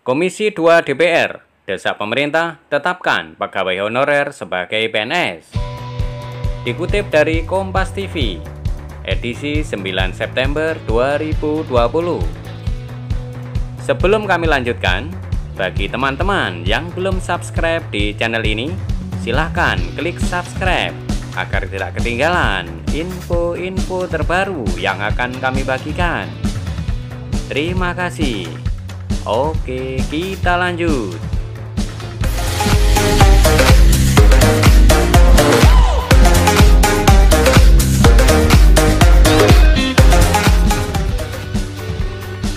Komisi 2 DPR desak pemerintah tetapkan pegawai honorer sebagai PNS. Dikutip dari Kompas TV, edisi 9 September 2020. Sebelum kami lanjutkan, bagi teman-teman yang belum subscribe di channel ini, silahkan klik subscribe agar tidak ketinggalan info-info terbaru yang akan kami bagikan. Terima kasih. Oke, kita lanjut.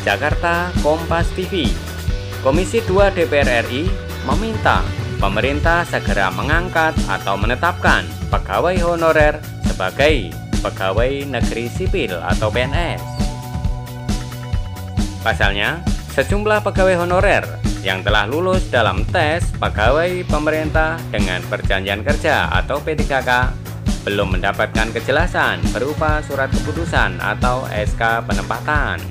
Jakarta, Kompas TV. Komisi 2 DPR RI meminta pemerintah segera mengangkat atau menetapkan pegawai honorer sebagai pegawai negeri sipil atau PNS. Pasalnya, sejumlah pegawai honorer yang telah lulus dalam tes pegawai pemerintah dengan perjanjian kerja atau P3K belum mendapatkan kejelasan berupa surat keputusan atau SK penempatan.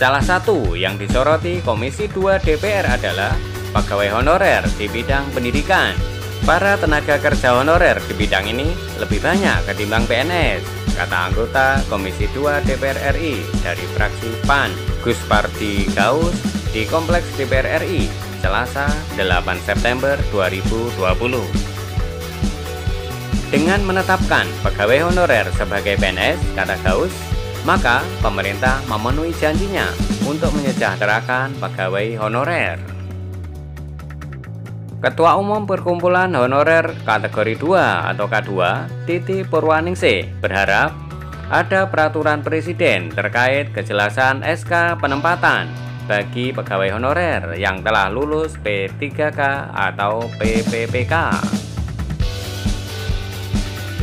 Salah satu yang disoroti Komisi 2 DPR adalah pegawai honorer di bidang pendidikan. Para tenaga kerja honorer di bidang ini lebih banyak ketimbang PNS, kata anggota Komisi 2 DPR RI dari fraksi PAN, Gus Pardi Gaus, di Kompleks DPR RI, Selasa 8 September 2020. Dengan menetapkan pegawai honorer sebagai PNS, kata Gaus, maka pemerintah memenuhi janjinya untuk menyejahterakan pegawai honorer. Ketua Umum Perkumpulan Honorer Kategori 2 atau K2, Titi Purwaningsih, berharap ada peraturan presiden terkait kejelasan SK penempatan bagi pegawai honorer yang telah lulus P3K atau PPPK.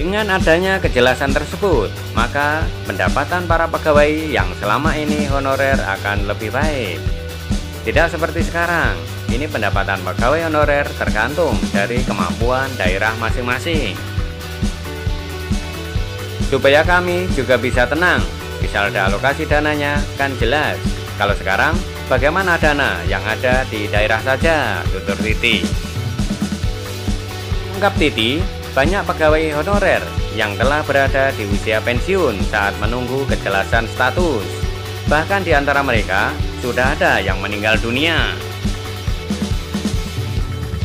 Dengan adanya kejelasan tersebut, maka pendapatan para pegawai yang selama ini honorer akan lebih baik. Tidak seperti sekarang, ini pendapatan pegawai honorer tergantung dari kemampuan daerah masing-masing. Supaya kami juga bisa tenang, bisa ada alokasi dananya, kan jelas. Kalau sekarang, bagaimana dana yang ada di daerah saja, tutur Titi. Ungkap Titi, banyak pegawai honorer yang telah berada di usia pensiun saat menunggu kejelasan status. Bahkan di antara mereka sudah ada yang meninggal dunia.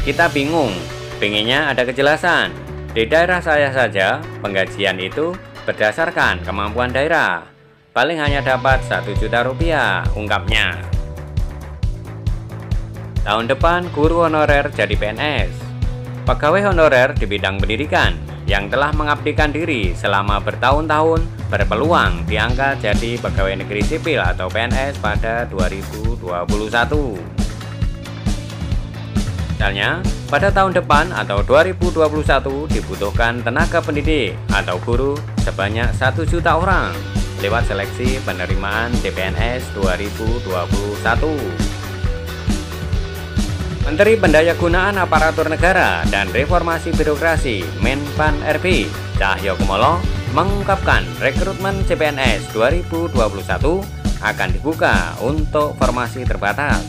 Kita bingung, pengennya ada kejelasan. Di daerah saya saja, penggajian itu berdasarkan kemampuan daerah. Paling hanya dapat 1 juta rupiah, ungkapnya. Tahun depan guru honorer jadi PNS. Pegawai honorer di bidang pendidikan yang telah mengabdikan diri selama bertahun-tahun berpeluang diangkat jadi pegawai negeri sipil atau PNS pada 2021. Misalnya, pada tahun depan atau 2021 dibutuhkan tenaga pendidik atau guru sebanyak 1 juta orang lewat seleksi penerimaan CPNS 2021. Menteri Pendayagunaan Aparatur Negara dan Reformasi Birokrasi Menpan RB Cahyokumolo mengungkapkan rekrutmen CPNS 2021 akan dibuka untuk formasi terbatas.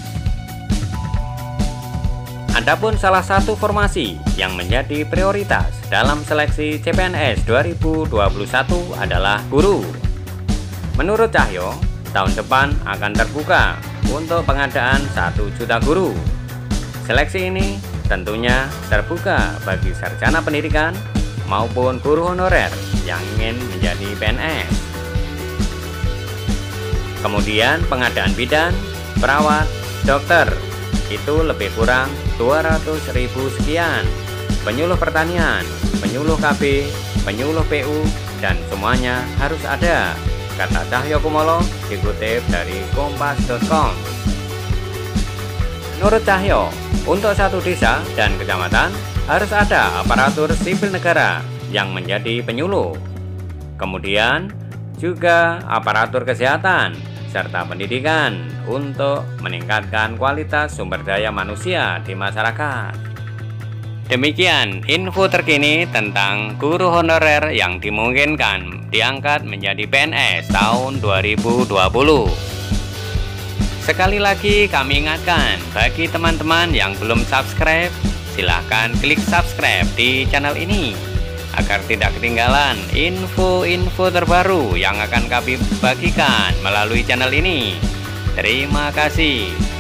Adapun salah satu formasi yang menjadi prioritas dalam seleksi CPNS 2021 adalah guru. Menurut Cahyo, tahun depan akan terbuka untuk pengadaan 1 juta guru. Seleksi ini tentunya terbuka bagi sarjana pendidikan maupun guru honorer yang ingin menjadi PNS. Kemudian pengadaan bidan, perawat, dokter itu lebih kurang 200.000 sekian. Penyuluh pertanian, penyuluh KB, penyuluh PU, dan semuanya harus ada, kata Cahyokumolo dikutip dari kompas.com. Menurut Cahyo, untuk satu desa dan kecamatan harus ada aparatur sipil negara yang menjadi penyuluh. Kemudian juga aparatur kesehatan serta pendidikan untuk meningkatkan kualitas sumber daya manusia di masyarakat. Demikian info terkini tentang guru honorer yang dimungkinkan diangkat menjadi PNS tahun 2020. Sekali lagi kami ingatkan, bagi teman-teman yang belum subscribe, silahkan klik subscribe di channel ini agar tidak ketinggalan info-info terbaru yang akan kami bagikan melalui channel ini. Terima kasih.